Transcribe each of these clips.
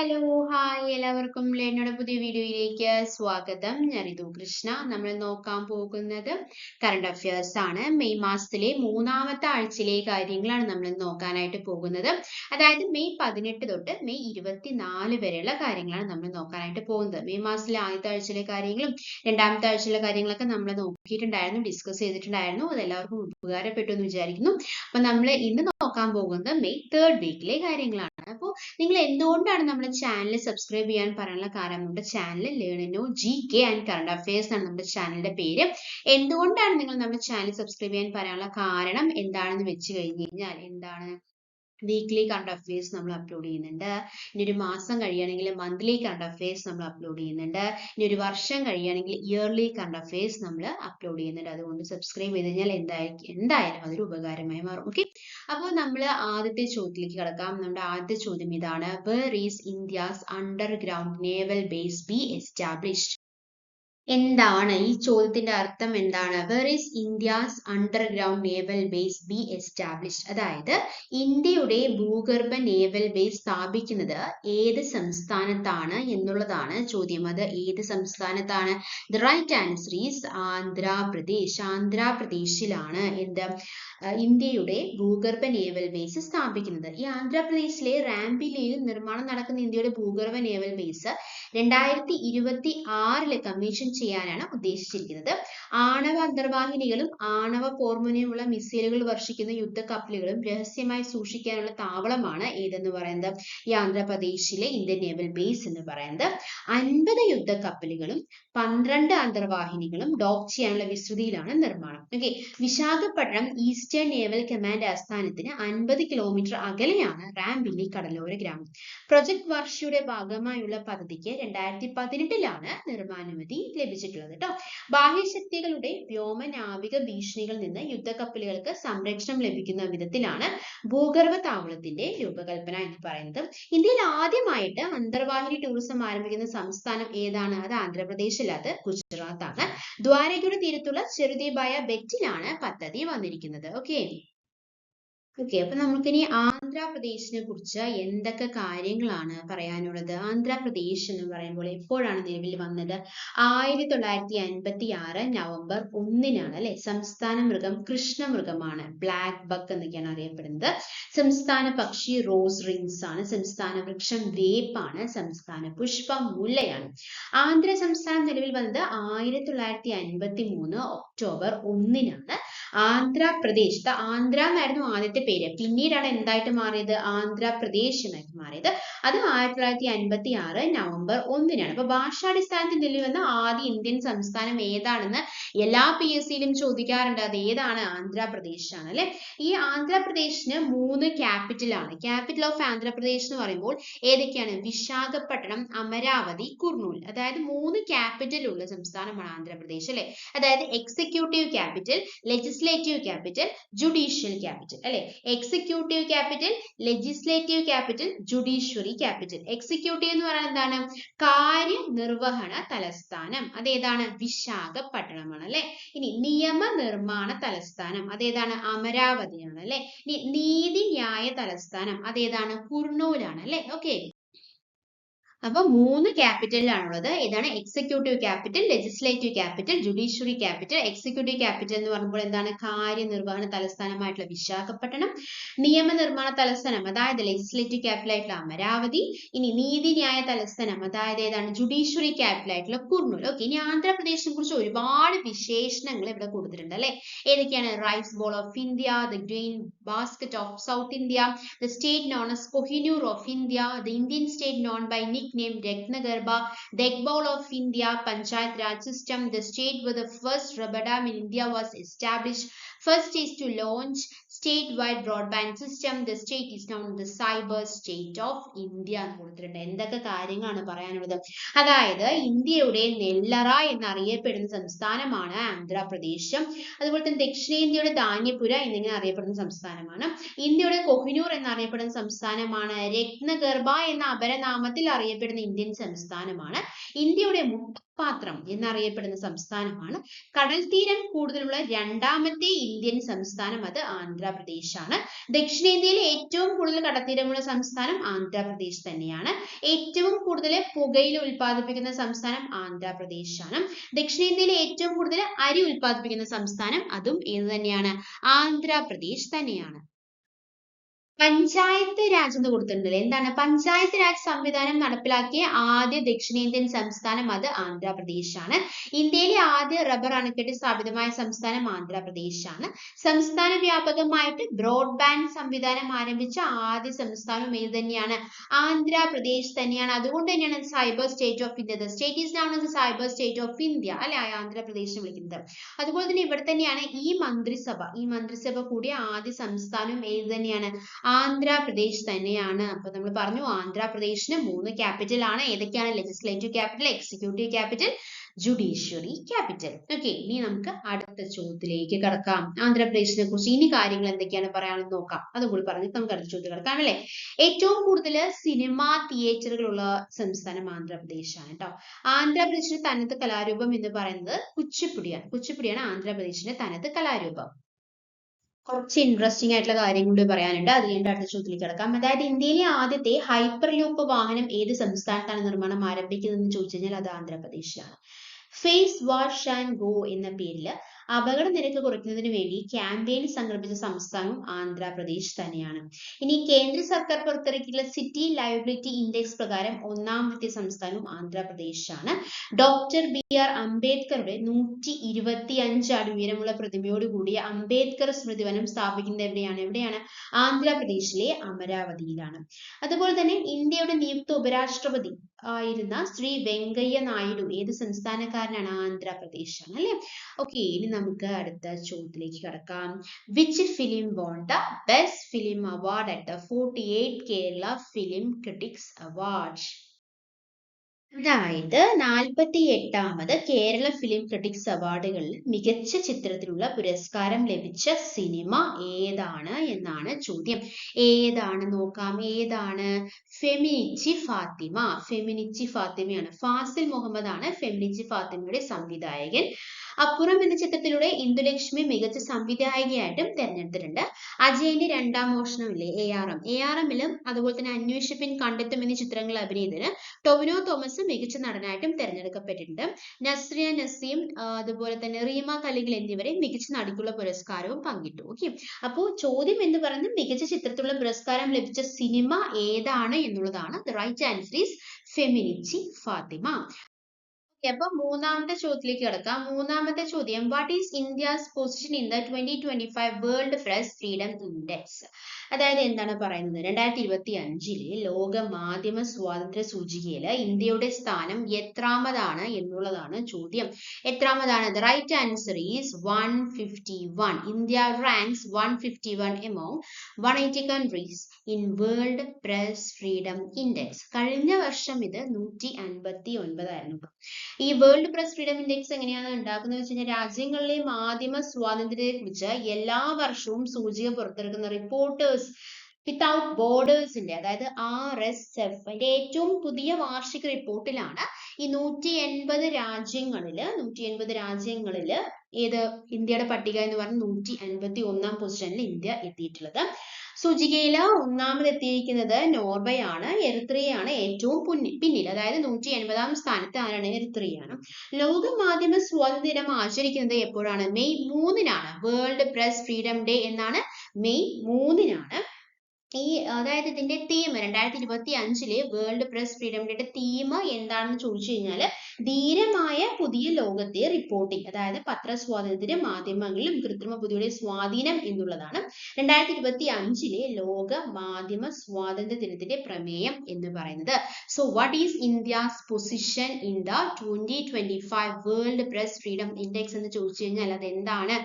Hello hi എല്ലാവർക്കും ലേണയുടെ പുതിയ വീഡിയോയിലേക്ക് സ്വാഗതം. ഞാൻ റിതു കൃഷ്ണ. നമ്മൾ നോക്കാൻ പോകുന്നത് കറണ്ട് അഫയേഴ്സ് ആണ്. മെയ് മാസത്തിലെ മൂന്നാമത്തെ ആഴ്ചയിലെ കാര്യങ്ങളാണ് നമ്മൾ നോക്കാനായിട്ട് പോകുന്നത്. അതായത് മെയ് 18 തൊട്ട് മെയ് 24 വരെയുള്ള കാര്യങ്ങളാണ് നമ്മൾ നോക്കാനായിട്ട് പോകുന്നത്. മെയ് മാസത്തിലെ ആദ്യത്തെ ആഴ്ചയിലെ കാര്യങ്ങളും രണ്ടാമത്തെ ആഴ്ചയിലെ കാര്യങ്ങളൊക്കെ നമ്മൾ നോക്കിയിട്ടുണ്ടായിരുന്നു, ഡിസ്കസ് ചെയ്തിട്ടുണ്ടായിരുന്നു. അത് എല്ലാവർക്കും ഉപകാരപ്പെട്ടു എന്ന് വിചാരിക്കുന്നു. അപ്പൊ നമ്മൾ ഇന്ന് നോക്കാൻ പോകുന്നത് മെയ് 3rd വീക്കിലെ കാര്യങ്ങളാണ്. അപ്പോൾ നിങ്ങൾ എന്തുകൊണ്ടാണ് നമ്മുടെ ചാനൽ സബ്സ്ക്രൈബ് ചെയ്യാൻ പറയാനുള്ള കാരണം? നമ്മുടെ channel Learnino GK and current affairs ആണ് നമ്മുടെ ചാനലിന്റെ പേര്. എന്തുകൊണ്ടാണ് നിങ്ങൾ നമ്മുടെ ചാനൽ സബ്സ്ക്രൈബ് ചെയ്യാൻ പറയാനുള്ള കാരണം എന്താണെന്ന് വെച്ച് കഴിഞ്ഞ് കഴിഞ്ഞാൽ എന്താണ്, വീക്ക്ലി കറണ്ട് അഫയേഴ്സ് നമ്മൾ അപ്ലോഡ് ചെയ്യുന്നുണ്ട്. ഇനി ഒരു മാസം കഴിയുകയാണെങ്കിൽ മന്ത്ലി കറണ്ട് അഫയേഴ്സ് നമ്മൾ അപ്ലോഡ് ചെയ്യുന്നുണ്ട്. ഇനി ഒരു വർഷം കഴിയുകയാണെങ്കിൽ ഇയർലി കറണ്ട് അഫയേഴ്സ് നമ്മൾ അപ്ലോഡ് ചെയ്യുന്നുണ്ട്. അതുകൊണ്ട് സബ്സ്ക്രൈബ് ചെയ്ത് കഴിഞ്ഞാൽ എന്തായാലും അതൊരു ഉപകാരമായി മാറും. ഓക്കെ, അപ്പോൾ നമ്മൾ ആദ്യത്തെ ചോദ്യത്തിലേക്ക് കടക്കാം. നമ്മുടെ ആദ്യത്തെ ചോദ്യം ഇതാണ്: where is India's underground naval base be established? എന്താണ് ഈ ചോദ്യത്തിന്റെ അർത്ഥം? എന്താണ് where is India's underground naval base be established? അതായത് ഇന്ത്യയുടെ ഭൂഗർഭ നേവൽ ബേസ് സ്ഥാപിക്കുന്നത് ഏത് സംസ്ഥാനത്താണ് എന്നുള്ളതാണ് ചോദ്യം. അത് ഏത് സംസ്ഥാനത്താണ്? The right answer is Andhra Pradesh. ആന്ധ്രാപ്രദേശിലാണ് ഇന്ത്യയുടെ ഭൂഗർഭ നേവൽ ബേസ് സ്ഥാപിക്കുന്നത്. ഈ ആന്ധ്രാപ്രദേശിലെ റാംബിലിയിൽ നിർമ്മാണം നടക്കുന്ന ഇന്ത്യയുടെ ഭൂഗർഭ നേവൽ ബേസ് 2026 കമ്മീഷൻ ചെയ്യാനാണ് ഉദ്ദേശിച്ചിരിക്കുന്നത്. ആണവ അന്തർവാഹിനികളും ആണവ പോർമുനയുമുള്ള മിസൈലുകൾ വർഷിക്കുന്ന യുദ്ധക്കപ്പലുകളും രഹസ്യമായി സൂക്ഷിക്കാനുള്ള താവളമാണ് ഏതെന്ന് പറയുന്നത് ഈ ആന്ധ്രാപ്രദേശിലെ ഇന്ത്യൻ നേവൽ ബേസ് എന്ന് പറയുന്നത്. 50 യുദ്ധക്കപ്പലുകളും 12 അന്തർവാഹിനികളും ഡോക്ക് ചെയ്യാനുള്ള വിസ്തൃതിയിലാണ് നിർമ്മാണം. Okay, Visakhapatnam eastern naval command ആസ്ഥാനത്തിന് 50 കിലോമീറ്റർ അകലെയാണ് റാംബിലി കടലോര ഗ്രാമം. പ്രൊജക്ട് വർഷയുടെ ഭാഗമായുള്ള പദ്ധതിക്ക് 2018 നിർമ്മാണാനുമതി ലഭിച്ചിട്ടുള്ളത് കേട്ടോ. ബാഹ്യശക്തികളുടെ വ്യോമനാവിക ഭീഷണികളിൽ നിന്ന് യുദ്ധക്കപ്പലുകൾക്ക് സംരക്ഷണം ലഭിക്കുന്ന വിധത്തിലാണ് ഭൂഗർഭ താവളത്തിന്റെ രൂപകൽപ്പന എന്ന് പറയുന്നത്. ഇന്ത്യയിൽ ആദ്യമായിട്ട് അന്തർവാഹിനി ടൂറിസം ആരംഭിക്കുന്ന സംസ്ഥാനം ഏതാണ്? അത് ആന്ധ്രാപ്രദേശ് അല്ല, അത് ഗുജറാത്ത് ആണ്. ദ്വാരകയുടെ തീരത്തുള്ള ചെറുദ്വീപായ ബെറ്റിലാണ് പദ്ധതി വന്നിരിക്കുന്നത്. ഓക്കെ, അപ്പൊ നമുക്കിനി ആന്ധ്രാപ്രദേശിനെ കുറിച്ച് എന്തൊക്കെ കാര്യങ്ങളാണ് പറയാനുള്ളത്? ആന്ധ്രാപ്രദേശ് എന്ന് പറയുമ്പോൾ എപ്പോഴാണ് നിലവിൽ വന്നത്? 1956 നവംബർ 1 അല്ലെ. സംസ്ഥാന മൃഗം കൃഷ്ണമൃഗമാണ്, ബ്ലാക്ക് ബക്ക് എന്നൊക്കെയാണ് അറിയപ്പെടുന്നത്. സംസ്ഥാന പക്ഷി റോസ് റിങ്സ് ആണ്. സംസ്ഥാന വൃക്ഷം വേപ്പാണ്. സംസ്ഥാന പുഷ്പം മുല്ലയാണ്. ആന്ധ്ര സംസ്ഥാനം നിലവിൽ വന്നത് 1953 ഒക്ടോബർ 1 ആന്ധ്രാപ്രദേശ്, ആന്ധ്ര എന്നായിരുന്നു ആദ്യത്തെ പേര്, പിന്നീടാണ് എന്തായിട്ട് മാറിയത്? ആന്ധ്രാപ്രദേശ് എന്നായിട്ട് മാറിയത്. അത് 1956 നവംബർ 1 അപ്പൊ ഭാഷാടിസ്ഥാനത്തിൽ നിലവിൽ വന്ന ആദ്യ ഇന്ത്യൻ സംസ്ഥാനം ഏതാണെന്ന് എല്ലാ PSCയിലും ചോദിക്കാറുണ്ട്. അത് ഏതാണ്? ആന്ധ്രാപ്രദേശ് ആണ് അല്ലെ. ഈ ആന്ധ്രാപ്രദേശിന് 3 ക്യാപിറ്റൽ ആണ്. ക്യാപിറ്റൽ ഓഫ് ആന്ധ്രാപ്രദേശ് എന്ന് പറയുമ്പോൾ ഏതൊക്കെയാണ്? വിശാഖപട്ടണം, അമരാവതി, കുർണൂൽ. അതായത് 3 ക്യാപിറ്റൽ ഉള്ള സംസ്ഥാനമാണ് ആന്ധ്രാപ്രദേശ് അല്ലെ. അതായത് executive capital, legislative capital, judicial capital അല്ലെ. Executive capital, legislative capital, judiciary capital. Executive എന്ന് പറയുന്നത് എന്താണ്? കാര്യനിർവഹണ തലസ്ഥാനം. അതേതാണ്? വിശാഖപട്ടണമാണ് അല്ലെ. ഇനി നിയമനിർമ്മാണ തലസ്ഥാനം അതേതാണ്? അമരാവതിയാണ് അല്ലെ. ഇനി നീതിന്യായ തലസ്ഥാനം അതേതാണ്? കുർണൂലാണ് അല്ലെ. ഓക്കെ, അപ്പൊ 3 ക്യാപിറ്റലിലാണുള്ളത്. ഏതാണ്? Executive capital, legislative capital, judiciary capital. Executive capital എന്ന് പറയുമ്പോൾ എന്താണ്? കാര്യനിർവഹണ തലസ്ഥാനമായിട്ടുള്ള വിശാഖപട്ടണം. നിയമനിർമ്മാണ തലസ്ഥാനം അതായത് ലെജിസ്ലേറ്റീവ് ക്യാപിറ്റൽ ആയിട്ടുള്ള അമരാവതി. ഇനി നീതിന്യായ തലസ്ഥാനം അതായത് ഏതാണ്? ജുഡീഷ്യറി ക്യാപിറ്റൽ ആയിട്ടുള്ള കുർണൂൽ. ഓക്കെ, ഇനി ആന്ധ്രാപ്രദേശിനെ കുറിച്ച് ഒരുപാട് വിശേഷണങ്ങൾ ഇവിടെ കൊടുത്തിട്ടുണ്ട് അല്ലെ. ഏതൊക്കെയാണ്? Rice bowl of India, the grain basket of South India, the state known as Kohinoor of India, the Indian state known by nickname Ratnagarbha, the egg bowl of India, Panchayat Raj system, the state where the first rubber dam in India was established, first is to launch statewide broadband system, the state is known the cyber state of India എന്ന് കൊടുത്തിട്ടുണ്ട്. എന്തൊക്കെ കാര്യങ്ങളാണ് പറയാനുള്ളത്? അതായത് ഇന്ത്യയുടെ നെല്ലറ എന്നറിയപ്പെടുന്ന സംസ്ഥാനമാണ് ആന്ധ്രാപ്രദേശ്. അതുപോലെ തന്നെ ദക്ഷിണേന്ത്യയുടെ ധാന്യപുര എന്നിങ്ങനെ അറിയപ്പെടുന്ന സംസ്ഥാനമാണ്. ഇന്ത്യയുടെ കൊഹിനൂർ എന്നറിയപ്പെടുന്ന സംസ്ഥാനമാണ്. രത്നഗർഭ എന്ന അപരനാമത്തിൽ അറിയപ്പെടുന്ന ഇന്ത്യൻ സംസ്ഥാനമാണ്. ഇന്ത്യയുടെ പാത്രം എന്നറിയപ്പെടുന്ന സംസ്ഥാനമാണ്. കടൽ തീരം കൂടുതലുള്ള രണ്ടാമത്തെ ഇന്ത്യൻ സംസ്ഥാനം അത് ആന്ധ്രാപ്രദേശ് ആന്ധ്രാപ്രദേശ് ആണ്. ദക്ഷിണേന്ത്യയിലെ ഏറ്റവും കൂടുതൽ കടൽത്തീരമുള്ള സംസ്ഥാനം ആന്ധ്രാപ്രദേശ് തന്നെയാണ്. ഏറ്റവും കൂടുതൽ പുകയില ഉൽപ്പാദിപ്പിക്കുന്ന സംസ്ഥാനം ആന്ധ്രാപ്രദേശ് ആണ്. ദക്ഷിണേന്ത്യയിലെ ഏറ്റവും കൂടുതൽ അരി ഉൽപ്പാദിപ്പിക്കുന്ന സംസ്ഥാനം അതും ഏത് തന്നെയാണ്? ആന്ധ്രാപ്രദേശ് തന്നെയാണ്. പഞ്ചായത്ത് രാജ് എന്ന് കൊടുത്തിട്ടുണ്ടല്ലേ, എന്താണ് പഞ്ചായത്ത് രാജ് സംവിധാനം നടപ്പിലാക്കിയ ആദ്യ ദക്ഷിണേന്ത്യൻ സംസ്ഥാനം? അത് ആന്ധ്രാപ്രദേശ് ആണ്. ഇന്ത്യയിലെ ആദ്യ റബ്ബർ അണക്കെട്ട് സ്ഥാപിതമായ സംസ്ഥാനം ആന്ധ്രാപ്രദേശ് ആണ്. സംസ്ഥാന വ്യാപകമായിട്ട് ബ്രോഡ്ബാൻഡ് സംവിധാനം ആരംഭിച്ച ആദ്യ സംസ്ഥാനം ഏത് തന്നെയാണ്? ആന്ധ്രാപ്രദേശ് തന്നെയാണ്. അതുകൊണ്ട് തന്നെയാണ് cyber state of India. State is known as cyber state of India അല്ലെ ആന്ധ്രാപ്രദേശ് വിളിക്കുന്നത്. അതുപോലെ തന്നെ ഇവിടെ തന്നെയാണ് ഈ മന്ത്രിസഭ കൂടിയ ആദ്യ സംസ്ഥാനം ഏത് തന്നെയാണ്? ആന്ധ്രാപ്രദേശ് തന്നെയാണ്. അപ്പൊ നമ്മൾ പറഞ്ഞു ആന്ധ്രാപ്രദേശിന് 3 ക്യാപിറ്റൽ ആണ്. ഏതൊക്കെയാണ്? Legislative capital, executive capital, judiciary capital. Okay, ഇനി നമുക്ക് അടുത്ത ചോദ്യത്തിലേക്ക് കടക്കാം. ആന്ധ്രാപ്രദേശിനെ കുറിച്ച് ഇനി കാര്യങ്ങൾ എന്തൊക്കെയാണ് പറയാനെന്ന് നോക്കാം. അതുകൂടി പറഞ്ഞിട്ട് നമുക്ക് അടുത്ത ചോദ്യം കിടക്കാം അല്ലെ. ഏറ്റവും കൂടുതൽ സിനിമാ തിയേറ്ററുകളുള്ള സംസ്ഥാനം ആന്ധ്രാപ്രദേശ് ആണ് കേട്ടോ. ആന്ധ്രാപ്രദേശിന്റെ തനത് കലാരൂപം എന്ന് പറയുന്നത് കുച്ചിപ്പുടിയാണ് ആന്ധ്രാപ്രദേശിന്റെ തനത് കലാരൂപം. കുറച്ച് ഇൻട്രസ്റ്റിംഗ് ആയിട്ടുള്ള കാര്യങ്ങൾ കൂടി പറയാനുണ്ട്. അത് കഴിഞ്ഞിട്ട് അടുത്ത ചോദ്യത്തിലേക്ക് കിടക്കാം. അതായത് ഇന്ത്യയിലെ ആദ്യത്തെ ഹൈപ്പർ ലൂപ്പ് വാഹനം ഏത് സംസ്ഥാനത്താണ് നിർമ്മാണം ആരംഭിക്കുന്നതെന്ന് ചോദിച്ചു കഴിഞ്ഞാൽ അത് ആന്ധ്രാപ്രദേശിലാണ്. ഫേസ് വാഷ് ആൻഡ് ഗോ എന്ന പേരിൽ അപകട നിരക്ക് കുറയ്ക്കുന്നതിന് വേണ്ടി ക്യാമ്പയിൻ സംഘടിപ്പിച്ച സംസ്ഥാനം ആന്ധ്രാപ്രദേശ് തന്നെയാണ്. ഇനി കേന്ദ്ര സർക്കാർ പുറത്തിറക്കിയിട്ടുള്ള സിറ്റി ലയബിലിറ്റി ഇൻഡെക്സ് പ്രകാരം ഒന്നാമത്തെ സംസ്ഥാനവും ആന്ധ്രാപ്രദേശ് ആണ്. ഡോക്ടർ BR അംബേദ്കറുടെ 125 അടി ഉയരമുള്ള പ്രതിമയോട് കൂടിയ അംബേദ്കർ സ്മൃതിവനം സ്ഥാപിക്കുന്നത് എവിടെയാണ്? ആന്ധ്രാപ്രദേശിലെ അമരാവതിയിലാണ്. അതുപോലെ തന്നെ ഇന്ത്യയുടെ നിയുക്ത ഉപരാഷ്ട്രപതി ആയിരുന്ന ശ്രീ വെങ്കയ്യ നായിഡു ഏത് സംസ്ഥാനക്കാരനാണ്? ആന്ധ്രാപ്രദേശ് ആണ് അല്ലെ. ഓക്കെ, ഇനി നമുക്ക് അടുത്ത ചോദ്യത്തിലേക്ക് കടക്കാം. Which film won the best film award at the 48th Kerala film critics award? അതായത് 48ാമത് കേരള ഫിലിം ക്രിട്ടിക്സ് അവാർഡുകളിൽ മികച്ച ചിത്രത്തിനുള്ള പുരസ്കാരം ലഭിച്ച സിനിമ ഏതാണ് എന്നാണ് ചോദ്യം. ഏതാണ് നോക്കാം. ഏതാണ്? ഫെമിനിച്ചി ഫാത്തിമയാണ്. ഫാസിൽ മുഹമ്മദ് ആണ് ഫെമിനിച്ചി ഫാത്തിമയുടെ സംവിധായകൻ. അപ്പുറം എന്ന ചിത്രത്തിലൂടെ ഇന്ദുലക്ഷ്മി മികച്ച സംവിധായകയായിട്ടും തെരഞ്ഞെടുത്തിട്ടുണ്ട്. അജയന്റെ രണ്ടാം മോഷണമില്ലേ ARM-ലും അതുപോലെ തന്നെ അന്വേഷിപ്പിൻ കണ്ടെത്തും എന്നീ ചിത്രങ്ങൾ അഭിനയിച്ചതിന് ടൊവിനോ തോമസ് മികച്ച നടനായിട്ടും തെരഞ്ഞെടുക്കപ്പെട്ടിട്ടുണ്ട്. നസ്രിയ നസീം അതുപോലെ തന്നെ റീമ കലിഗൽ എന്നിവരെ മികച്ച നടിക്കുള്ള പുരസ്കാരവും പങ്കിട്ടു. ഓക്കെ, അപ്പോൾ ചോദ്യം എന്ന് പറയുന്നത് മികച്ച ചിത്രത്തിലുള്ള പുരസ്കാരം ലഭിച്ച സിനിമ ഏതാണ് എന്നുള്ളതാണ്. The right answer is Feminichi Fathima. അപ്പൊ മൂന്നാമത്തെ ചോദ്യത്തിലേക്ക് കിടക്കാം. മൂന്നാമത്തെ ചോദ്യം, what is India's position in the 2025 World Press Freedom Index? അതായത് എന്താണ് പറയുന്നത്? 2025 ലോക മാധ്യമ സ്വാതന്ത്ര്യ സൂചികയിൽ ഇന്ത്യയുടെ സ്ഥാനം എത്രാമതാണ് എന്നുള്ളതാണ് ചോദ്യം. എത്രാമതാണ്? The right answer is 151. India ranks 151 among 180 countries in World Press Freedom Index. കഴിഞ്ഞ വർഷം ഇത് 159 ആയിരുന്നു. ഈ വേൾഡ് പ്രസ് ഫ്രീഡം ഇൻഡെക്സ് എങ്ങനെയാണ് ഉണ്ടാക്കുന്നത് വെച്ച് കഴിഞ്ഞാൽ രാജ്യങ്ങളിലെ മാധ്യമ സ്വാതന്ത്ര്യത്തെ കുറിച്ച് എല്ലാ വർഷവും സൂചിക പുറത്തിറക്കുന്ന റിപ്പോർട്ടേഴ്സ് വിത്തൗട്ട് ബോർഡേഴ്സിന്റെ അതായത് RSF അതിന്റെ ഏറ്റവും പുതിയ വാർഷിക റിപ്പോർട്ടിലാണ് ഈ 180 രാജ്യങ്ങളില് ഏത് ഇന്ത്യയുടെ പട്ടിക എന്ന് പറഞ്ഞ 151ാം പൊസിഷനിൽ ഇന്ത്യ എത്തിയിട്ടുള്ളത്. സൂചികയിൽ ഒന്നാമത് എത്തിയിരിക്കുന്നത് നോർവേ ആണ്. എറിത്രിയയാണ് ഏറ്റവും പിന്നിൽ, അതായത് 180ാം സ്ഥാനത്ത് ആരാണ്? എറിത്രിയയാണ്. ലോക മാധ്യമ സ്വാതന്ത്ര്യ ദിനം ആചരിക്കുന്നത് എപ്പോഴാണ്? മെയ് 3-നാണ്. വേൾഡ് പ്രസ് ഫ്രീഡം ഡേ എന്നാണ് മെയ് 3-നാണ്. അതായത് ഇതിന്റെ തീം 2025 വേൾഡ് പ്രസ് ഫ്രീഡം ഡേയുടെ തീം എന്താണെന്ന് ചോദിച്ചു കഴിഞ്ഞാൽ ധീരമായ പുതിയ ലോകത്തെ റിപ്പോർട്ടിംഗ്, അതായത് പത്രസ്വാതന്ത്ര്യം, മാധ്യമങ്ങളിലും കൃത്രിമ ബുദ്ധിയുടെ സ്വാധീനം എന്നുള്ളതാണ് 2025 ലോക മാധ്യമ സ്വാതന്ത്ര്യ ദിനത്തിന്റെ പ്രമേയം എന്ന് പറയുന്നത്. So what is India's position in the 2025 World Press Freedom Index എന്ന് ചോദിച്ചു കഴിഞ്ഞാൽ അത് എന്താണ്?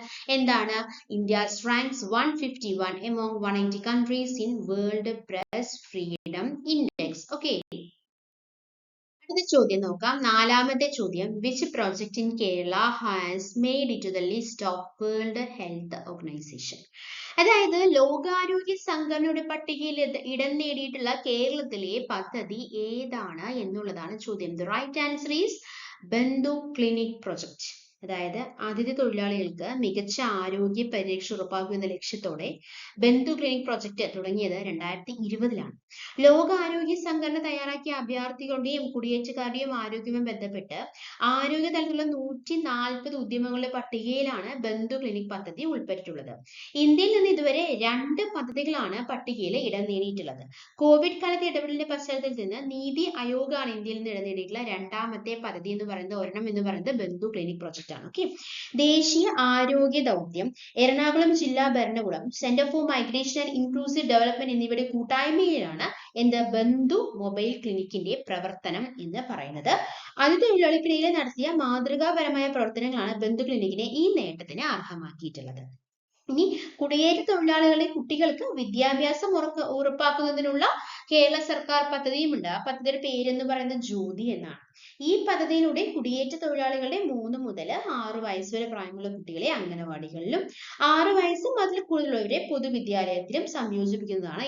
India's ranks 151 among 180 countries in World Press Freedom Index. Okay, അടുത്ത ചോദ്യം നോക്കാം. നാലാമത്തെ ചോദ്യം, which project in Kerala has made it to the list of World Health Organization? അതായത് ലോകാരോഗ്യ സംഘടനയുടെ പട്ടികയിൽ ഇടം നേടിയിട്ടുള്ള കേരളത്തിലെ പദ്ധതി ഏതാണ് എന്നുള്ളതാണ് ചോദ്യം. ദ റൈറ്റ് ആൻസർ ഈസ് ബന്ധു ക്ലിനിക് പ്രൊജക്ട്. അതായത് അതിഥി തൊഴിലാളികൾക്ക് മികച്ച ആരോഗ്യ പരിരക്ഷ ഉറപ്പാക്കുക എന്ന ലക്ഷ്യത്തോടെ ബന്ധു ക്ലിനിക് പ്രൊജക്ട് തുടങ്ങിയത് 2020-ലാണ്. ലോകാരോഗ്യ സംഘടന തയ്യാറാക്കിയ അഭയാർത്ഥികളുടെയും കുടിയേറ്റക്കാരുടെയും ആരോഗ്യവുമായി ബന്ധപ്പെട്ട് ആരോഗ്യ തലത്തിലുള്ള 140 ഉദ്യമങ്ങളുടെ പട്ടികയിലാണ് ബന്ധു ക്ലിനിക് പദ്ധതി ഉൾപ്പെട്ടിട്ടുള്ളത്. ഇന്ത്യയിൽ നിന്ന് ഇതുവരെ 2 പദ്ധതികളാണ് പട്ടികയിൽ ഇടം നേടിയിട്ടുള്ളത്. കോവിഡ് കാലത്തെ ഇടപെടലിന്റെ പശ്ചാത്തലത്തിൽ നിന്ന് നീതി ആയോഗാണ് ഇന്ത്യയിൽ നിന്ന് ഇടം നേടിയിട്ടുള്ള രണ്ടാമത്തെ പദ്ധതി എന്ന് പറയുന്നത്. ഒരെണ്ണം എന്ന് പറയുന്നത് ബന്ധു ക്ലിനിക് പ്രൊജക്ട് ആണ്. ഓക്കെ, ദേശീയ ആരോഗ്യ ദൗത്യം, എറണാകുളം ജില്ലാ ഭരണകൂടം, centre for migration and inclusive development എന്നിവയുടെ കൂട്ടായ്മയിലാണ് ബന്ധു മൊബൈൽ ക്ലിനിക്കിന്റെ പ്രവർത്തനം എന്ന് പറയുന്നത്. അതിഥി തൊഴിലാളികൾക്കിടയിൽ നടത്തിയ മാതൃകാപരമായ പ്രവർത്തനങ്ങളാണ് ബന്ധു ക്ലിനിക്കിനെ ഈ നേട്ടത്തിന് അർഹമാക്കിയിട്ടുള്ളത്. ഇനി കുടിയേറ്റ തൊഴിലാളികളുടെ കുട്ടികൾക്ക് വിദ്യാഭ്യാസം ഉറപ്പാക്കുന്നതിനുള്ള കേരള സർക്കാർ പദ്ധതിയുമുണ്ട്. ആ പദ്ധതിയുടെ പേരെന്ന് പറയുന്നത് ജ്യോതി എന്നാണ്. ഈ പദ്ധതിയിലൂടെ കുടിയേറ്റ തൊഴിലാളികളുടെ 3 മുതൽ 6 വയസ്സ് വരെ പ്രായമുള്ള കുട്ടികളെ അംഗനവാടികളിലും 6 വയസ്സും അതിൽ കൂടുതലുള്ളവരെ പൊതുവിദ്യാലയത്തിലും സംയോജിപ്പിക്കുന്നതാണ്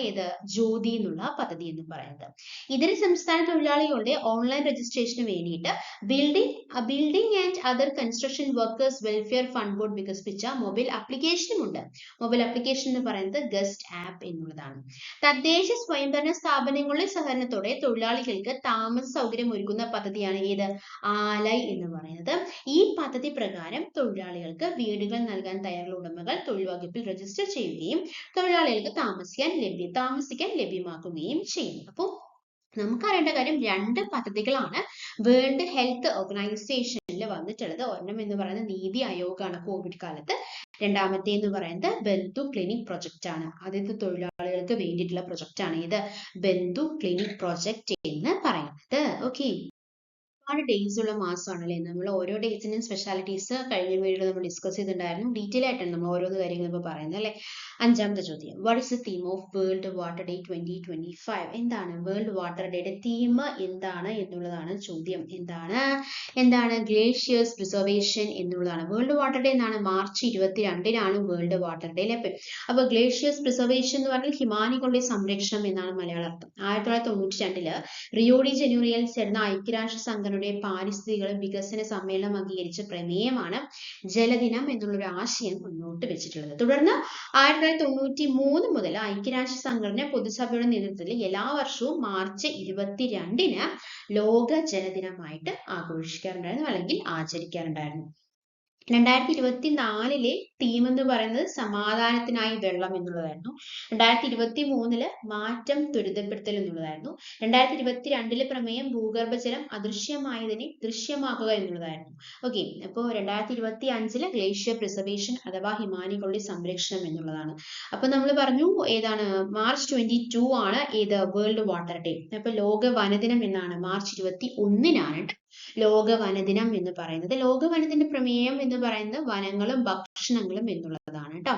ജ്യോതി എന്നുള്ള പദ്ധതി എന്ന് പറയുന്നത്. ഇതര സംസ്ഥാന തൊഴിലാളികളുടെ ഓൺലൈൻ രജിസ്ട്രേഷന് വേണ്ടിയിട്ട് building and other construction workers welfare fund board വികസിപ്പിച്ച മൊബൈൽ ആപ്ലിക്കേഷനും ഉണ്ട്. മൊബൈൽ ആപ്ലിക്കേഷൻ എന്ന് പറയുന്നത് ഗസ്റ്റ് ആപ്പ് എന്നുള്ളതാണ്. തദ്ദേശ സ്വയംഭരണ സ്ഥാപനങ്ങളുടെ സഹകരണത്തോടെ തൊഴിലാളികൾക്ക് താമസ സൗകര്യം ഒരുക്കുന്ന പദ്ധതിയാണ് ആലൈ എന്ന് പറയുന്നത്. ഈ പദ്ധതി പ്രകാരം തൊഴിലാളികൾക്ക് വീടുകൾ നൽകാൻ തയ്യാറുള്ള ഉടമകൾ തൊഴിൽ വകുപ്പിൽ രജിസ്റ്റർ ചെയ്യുകയും തൊഴിലാളികൾക്ക് താമസിക്കാൻ ലഭ്യമാക്കുകയും ചെയ്യും. അപ്പോൾ നമുക്കറിയേണ്ട കാര്യം 2 പദ്ധതികളാണ് വേൾഡ് ഹെൽത്ത് ഓർഗനൈസേഷനിൽ വന്നിട്ടുള്ളത്. ഒരെണ്ണം എന്ന് പറയുന്നത് നീതി ആയോഗാണ് കോവിഡ് കാലത്ത്, രണ്ടാമത്തെ എന്ന് പറയുന്നത് ബന്ധു ക്ലിനിക് പ്രൊജക്ട് ആണ്. ആദ്യത്തെ തൊഴിലാളികൾക്ക് വേണ്ടിയിട്ടുള്ള പ്രൊജക്ട് ആണ് ബന്ധു ക്ലിനിക് പ്രൊജക്ട് എന്ന് പറയുന്നത്. ഓക്കെ, ഡേയ്സ് ഉള്ള മാസമാണല്ലേ. നമ്മൾ ഓരോ ഡേയ്സിനും സ്പെഷ്യാലിറ്റീസ് കഴിഞ്ഞ വീഡിയോയിൽ നമ്മൾ ഡിസ്കസ് ചെയ്തിട്ടുണ്ടായിരുന്നു. ഡീറ്റെയിൽ ആയിട്ടാണ് നമ്മൾ ഓരോന്ന് കാര്യങ്ങൾ ഇപ്പോൾ പറയുന്നത് അല്ലേ. 5ാമത്തെ ചോദ്യം, what is the theme of world water day 2025? എന്താണ് വേൾഡ് വാട്ടർ ഡേയുടെ തീം എന്താണ് എന്നുള്ളതാണ് ചോദ്യം. എന്താണ് ഗ്ലേഷ്യേഴ്സ് പ്രിസർവേഷൻ എന്നുള്ളതാണ്. വേൾഡ് വാട്ടർ ഡേ എന്നാണ് മാർച്ച് 22-നാണ് വേൾഡ് വാട്ടർ ഡേ അല്ലേ. അപ്പോൾ ഗ്ലേഷ്യേഴ്സ് പ്രിസർവേഷൻ എന്ന് പറഞ്ഞാൽ ഹിമാനികളുടെ സംരക്ഷണം എന്നാണ് മലയാള അർത്ഥം. 1992 റിയോ ഡി ജനീറോയിൽ ചേർന്ന ഐക്യരാഷ്ട്ര സംഘടന പാരിസ്ഥിതിക വികസന സമ്മേളനം അംഗീകരിച്ച പ്രമേയമാണ് ജലദിനം എന്നുള്ളൊരു ആശയം മുന്നോട്ട് വെച്ചിട്ടുള്ളത്. തുടർന്ന് 1993 മുതൽ ഐക്യരാഷ്ട്ര സംഘടന പൊതുസഭയുടെ നേതൃത്വത്തിൽ എല്ലാ വർഷവും മാർച്ച് 22-ന് ലോക ജലദിനമായിട്ട് ആഘോഷിക്കാറുണ്ടായിരുന്നു അല്ലെങ്കിൽ ആചരിക്കാറുണ്ടായിരുന്നു. 2024 തീം എന്ന് പറയുന്നത് സമാധാനത്തിനായി വെള്ളം എന്നുള്ളതായിരുന്നു. 2023 മാറ്റം ത്വരിതപ്പെടുത്തൽ എന്നുള്ളതായിരുന്നു. 2022 പ്രമേയം ഭൂഗർഭജലം അദൃശ്യമായതിനെ ദൃശ്യമാക്കുക എന്നുള്ളതായിരുന്നു. ഓക്കെ, അപ്പോൾ 2025 ഗ്ലേഷ്യർ പ്രിസർവേഷൻ അഥവാ ഹിമാനികളുടെ സംരക്ഷണം എന്നുള്ളതാണ്. അപ്പൊ നമ്മൾ പറഞ്ഞു മാർച്ച് 22 ആണ് വേൾഡ് വാട്ടർ ഡേ. അപ്പൊ ലോക വനദിനം എന്നാണ് മാർച്ച് 21-നാണ് ലോക വനദിനം എന്ന് പറയുന്നത്. ലോക വനദിന പ്രമേയം എന്ന് പറയുന്നത് വനങ്ങളും ഭക്ഷണങ്ങളും എന്നുള്ളതാണ് കേട്ടോ.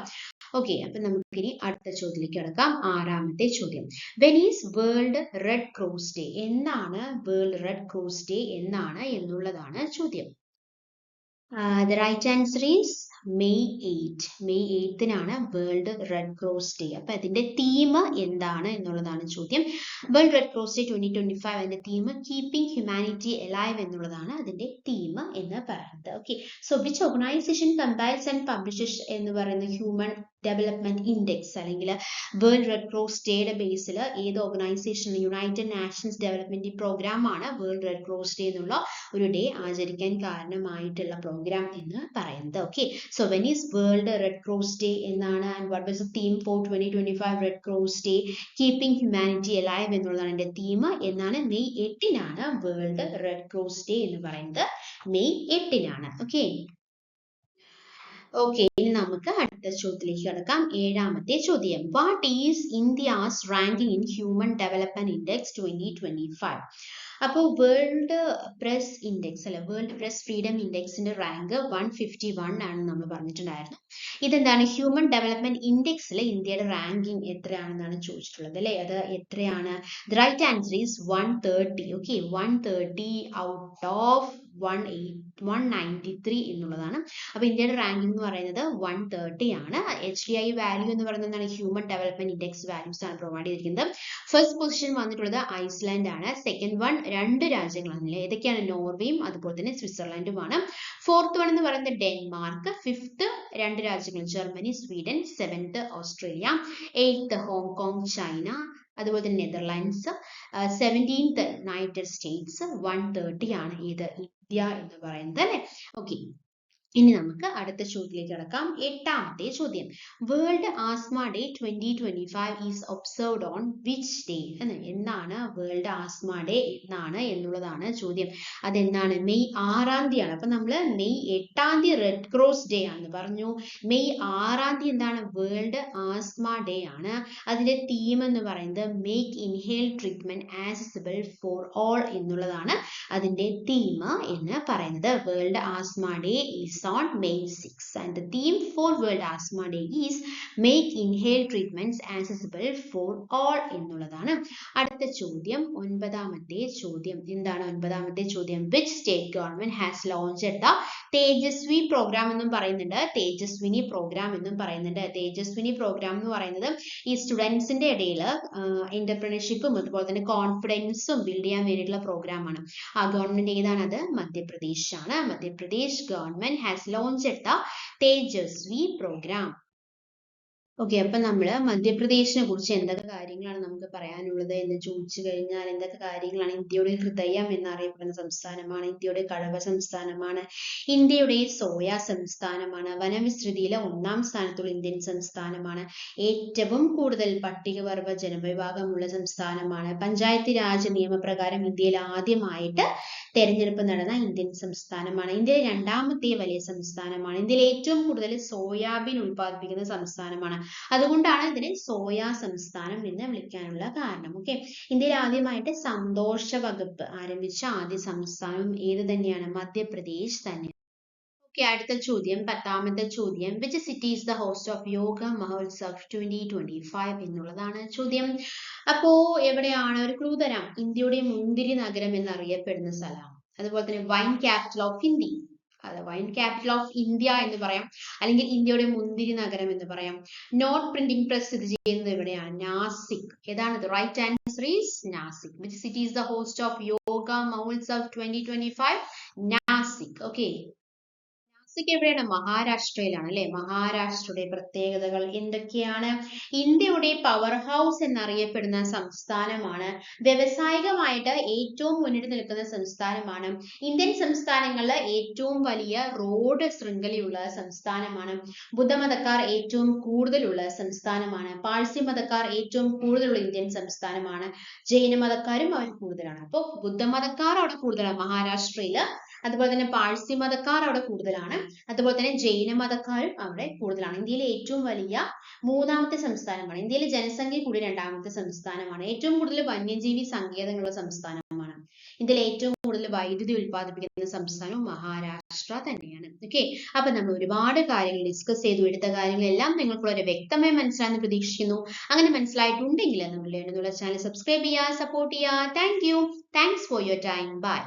ഓക്കെ, അപ്പൊ നമുക്കിനി അടുത്ത ചോദ്യത്തിലേക്ക് കിടക്കാം. 6ാമത്തെ ചോദ്യം, when is World Red Cross Day? എന്നാണ് വേൾഡ് റെഡ് ക്രോസ് ഡേ എന്നുള്ളതാണ് ചോദ്യം. The right answer is May 8. May 8-നാണ് വേൾഡ് റെഡ് ക്രോസ് ഡേ. അപ്പൊ അതിന്റെ തീം എന്താണ് എന്നുള്ളതാണ് ചോദ്യം. വേൾഡ് റെഡ് ക്രോസ് ഡേ 2025 അതിന്റെ തീം കീപ്പിംഗ് ഹ്യൂമാനിറ്റി അലൈവ് എന്നുള്ളതാണ് അതിന്റെ തീം എന്ന് പറയുന്നത്. Okay, so which organisation compiles and publishes എന്ന് പറയുന്ന ഹ്യൂമൻ ഡെവലപ്മെന്റ് ഇൻഡെക്സ് അല്ലെങ്കിൽ വേൾഡ് റെഡ് ക്രോസ് ഡേയുടെ ബേസിൽ organisation United Nations Development Programme ആണ് വേൾഡ് റെഡ് ക്രോസ് ഡേ എന്നുള്ള ഒരു ഡേ ആചരിക്കാൻ കാരണമായിട്ടുള്ള പ്രോഗ്രാം എന്ന് പറയുന്നത്. Okay, so when is World Red Cross Day എന്നാണ് and what was the theme for 2025 Red Cross Day? Keeping humanity alive എന്നുള്ളതാണ് എന്റെ തീം. എന്നാണ് മെയ് 8-നാണ് വേൾഡ് റെഡ് ക്രോസ് ഡേ എന്ന് പറയുന്നത്. മെയ് 8-നാണ്. ഓക്കെ, ഇനി നമുക്ക് അടുത്ത ചോദ്യത്തിലേക്ക് കിടക്കാം. 7ാമത്തെ ചോദ്യം, what is India's ranking in Human Development Index 2025? അപ്പോൾ World Press Index World Press Freedom ഇൻഡെക്സിന്റെ റാങ്ക് 151 ആണ് നമ്മൾ പറഞ്ഞിട്ടുണ്ടായിരുന്നു. ഇതെന്താണ് ഹ്യൂമൻ ഡെവലപ്മെന്റ് ഇൻഡെക്സിൽ ഇന്ത്യയുടെ റാങ്കിങ് എത്രയാണെന്നാണ് ചോദിച്ചിട്ടുള്ളത് അല്ലേ. അത് എത്രയാണ്? The right answer is 130. Okay, 130 out of 193 എന്നുള്ളതാണ്. അപ്പൊ ഇന്ത്യയുടെ റാങ്കിങ് എന്ന് പറയുന്നത് 130 ആണ്. HDI വാല്യൂ എന്ന് പറയുന്നത് ഹ്യൂമൻ ഡെവലപ്മെന്റ് ഇൻഡെക്സ് വാല്യൂസ് ആണ് പ്രൊവൈഡ് ചെയ്തിരിക്കുന്നത്. ഫസ്റ്റ് പൊസിഷൻ വന്നിട്ടുള്ളത് ഐസ്ലാൻഡ് ആണ്. സെക്കൻഡ് വൺ രണ്ട് രാജ്യങ്ങളാണ്. ഏതൊക്കെയാണ്? നോർവേയും അതുപോലെ തന്നെ സ്വിറ്റ്സർലൻഡുമാണ്. ഫോർത്ത് വൺ എന്ന് പറയുന്നത് ഡെൻമാർക്ക്. ഫിഫ്ത്ത് രണ്ട് രാജ്യങ്ങൾ Germany, Sweden. Seventh Australia. Eighth Hong Kong, China. അതുപോലെ തന്നെ നെതർലാൻഡ്സ്. 17th United States. 130 ആണ് ഇത് ഇന്ത്യ എന്ന് പറയുന്നത് അല്ലെ. ഓക്കെ, ഇനി നമുക്ക് അടുത്ത ചോദ്യത്തിലേക്ക് കടക്കാം. എട്ടാമത്തെ ചോദ്യം, world asthma day 2025 is observed on which day? എന്നാണ് വേൾഡ് ആസ്മ ഡേ എന്നാണ് എന്നുള്ളതാണ് ചോദ്യം. അതെന്നാണ്? മെയ് 6-ാം തീയതിയാണ്. അപ്പൊ നമ്മള് മെയ് 8-ാം തീയതി റെഡ് ക്രോസ് ഡേ ആണെന്ന് പറഞ്ഞു. മെയ് 6-ാം തീയതി എന്താണ്? വേൾഡ് ആസ്മ ഡേ ആണ്. അതിന്റെ തീം എന്ന് പറയുന്നത് make inhale treatment accessible for all എന്നുള്ളതാണ് അതിന്റെ തീം എന്ന് പറയുന്നത്. World asthma day is on May 6 and the theme for World Asthma Day is make inhaled treatments accessible for all എന്നുള്ളതാണ്. അടുത്ത ചോദ്യം, ഒൻപതാമത്തെ ചോദ്യം. എന്താണ് ഒൻപതാമത്തെ ചോദ്യം? Which state government has launched the Tejaswi programme എന്നും പറയുന്നുണ്ട്, തേജസ്വിനി പ്രോഗ്രാം എന്നും പറയുന്നുണ്ട്. തേജസ്വിനി പ്രോഗ്രാം എന്ന് പറയുന്നത് ഈ സ്റ്റുഡൻസിന്റെ ഇടയിൽ എന്റർപ്രണർഷിപ്പും അതുപോലെ തന്നെ കോൺഫിഡൻസും ബിൽഡ് ചെയ്യാൻ വേണ്ടിയിട്ടുള്ള പ്രോഗ്രാമാണ്. ആ ഗവൺമെന്റ് ഏതാണത്? മധ്യപ്രദേശ് ആണ്. Madhya Pradesh government has launched the Tejaswi programme. Okay, അപ്പൊ നമ്മള് മധ്യപ്രദേശിനെ കുറിച്ച് എന്തൊക്കെ കാര്യങ്ങളാണ് നമുക്ക് പറയാനുള്ളത് എന്ന് ചോദിച്ചു കഴിഞ്ഞാൽ എന്തൊക്കെ കാര്യങ്ങളാണ്? ഇന്ത്യയുടെ ഹൃദയം എന്നറിയപ്പെടുന്ന സംസ്ഥാനമാണ്, ഇന്ത്യയുടെ കഴവ സംസ്ഥാനമാണ്, ഇന്ത്യയുടെ സോയ സംസ്ഥാനമാണ്, വനവിസ്തൃതിയിലെ 1-ാം സ്ഥാനത്തുള്ള ഇന്ത്യൻ സംസ്ഥാനമാണ്, ഏറ്റവും കൂടുതൽ പട്ടികവർഗ ജനവിഭാഗമുള്ള സംസ്ഥാനമാണ്, പഞ്ചായത്ത് രാജ് നിയമപ്രകാരം ഇന്ത്യയിൽ ആദ്യമായിട്ട് തെരഞ്ഞെടുപ്പ് നടന്ന ഇന്ത്യൻ സംസ്ഥാനമാണ്, ഇന്ത്യയിലെ 2ാമത്തെ വലിയ സംസ്ഥാനമാണ്, ഇന്ത്യയിൽ ഏറ്റവും കൂടുതൽ സോയാബീൻ ഉൽപ്പാദിപ്പിക്കുന്ന സംസ്ഥാനമാണ്. അതുകൊണ്ടാണ് ഇതിനെ സോയ സംസ്ഥാനം എന്ന് വിളിക്കാനുള്ള കാരണം. ഓക്കെ, ഇന്ത്യയിൽ ആദ്യമായിട്ട് സന്തോഷ വകുപ്പ് ആരംഭിച്ച ആദ്യ സംസ്ഥാനം ഏത് തന്നെയാണ്? മധ്യപ്രദേശ് തന്നെ. ഓക്കെ, അടുത്ത ചോദ്യം, 10ാമത്തെ ചോദ്യം. Which city is the host of Yoga Mahotsav 2025 എന്നുള്ളതാണ് ചോദ്യം. അപ്പോ എവിടെയാണ്? ഒരു ക്ലൂ തരാം. ഇന്ത്യയുടെ മുന്തിരി നഗരം എന്നറിയപ്പെടുന്ന സ്ഥലമാണ്. അതുപോലെ തന്നെ wine capital of India, wine capital of India എന്ന് പറയാം, അല്ലെങ്കിൽ ഇന്ത്യയുടെ മുന്തിരി നഗരം എന്ന് പറയാം. നോട്ട് പ്രിന്റിംഗ് പ്രസ് സ്ഥിതി ചെയ്യുന്നത് എവിടെയാണ്? നാസിക്. ഏതാണ്? Right answer is Nashik. Which city is the host of Yoga Mahotsav 2025? Nashik. Okay, Nashik എവിടെയാണ്? മഹാരാഷ്ട്രയിലാണ് അല്ലെ. മഹാരാഷ്ട്രയുടെ പ്രത്യേകതകൾ എന്തൊക്കെയാണ്? ഇന്ത്യയുടെ പവർ ഹൗസ് എന്നറിയപ്പെടുന്ന സംസ്ഥാനമാണ്, വ്യവസായികമായിട്ട് ഏറ്റവും മുന്നിട്ട് നിൽക്കുന്ന സംസ്ഥാനമാണ്, ഇന്ത്യൻ സംസ്ഥാനങ്ങളിലെ ഏറ്റവും വലിയ റോഡ് ശൃംഖലയുള്ള സംസ്ഥാനമാണ്, ബുദ്ധമതക്കാർ ഏറ്റവും കൂടുതലുള്ള സംസ്ഥാനമാണ്, പാഴ്സി മതക്കാർ ഏറ്റവും കൂടുതലുള്ള ഇന്ത്യൻ സംസ്ഥാനമാണ്, ജൈനമതക്കാരും അവർ കൂടുതലാണ്. അപ്പോൾ ബുദ്ധമതക്കാർ അവിടെ കൂടുതലാണ് മഹാരാഷ്ട്രയില്, അതുപോലെ തന്നെ പാഴ്സി മതക്കാർ അവിടെ കൂടുതലാണ്, അതുപോലെ തന്നെ ജൈന മതക്കാരും അവിടെ കൂടുതലാണ്. ഇന്ത്യയിലെ ഏറ്റവും വലിയ 3ാമത്തെ സംസ്ഥാനമാണ്, ഇന്ത്യയിലെ ജനസംഖ്യ കൂടി 2ാമത്തെ സംസ്ഥാനമാണ്, ഏറ്റവും കൂടുതൽ വന്യജീവി സങ്കേതങ്ങളുള്ള സംസ്ഥാനമാണ്, ഇന്ത്യയിലെ ഏറ്റവും കൂടുതൽ വൈദ്യുതി ഉൽപ്പാദിപ്പിക്കുന്ന സംസ്ഥാനവും മഹാരാഷ്ട്ര തന്നെയാണ്. ഓക്കെ, അപ്പൊ നമ്മൾ ഒരുപാട് കാര്യങ്ങൾ ഡിസ്കസ് ചെയ്തു, എടുത്ത കാര്യങ്ങളെല്ലാം നിങ്ങൾക്ക് വളരെ വ്യക്തമായി മനസ്സിലായെന്ന് പ്രതീക്ഷിക്കുന്നു. അങ്ങനെ മനസ്സിലായിട്ടുണ്ടെങ്കിൽ നമ്മൾ ചാനൽ സബ്സ്ക്രൈബ് ചെയ്യുക, സപ്പോർട്ട് ചെയ്യുക. Thank you. Thanks for your time. By.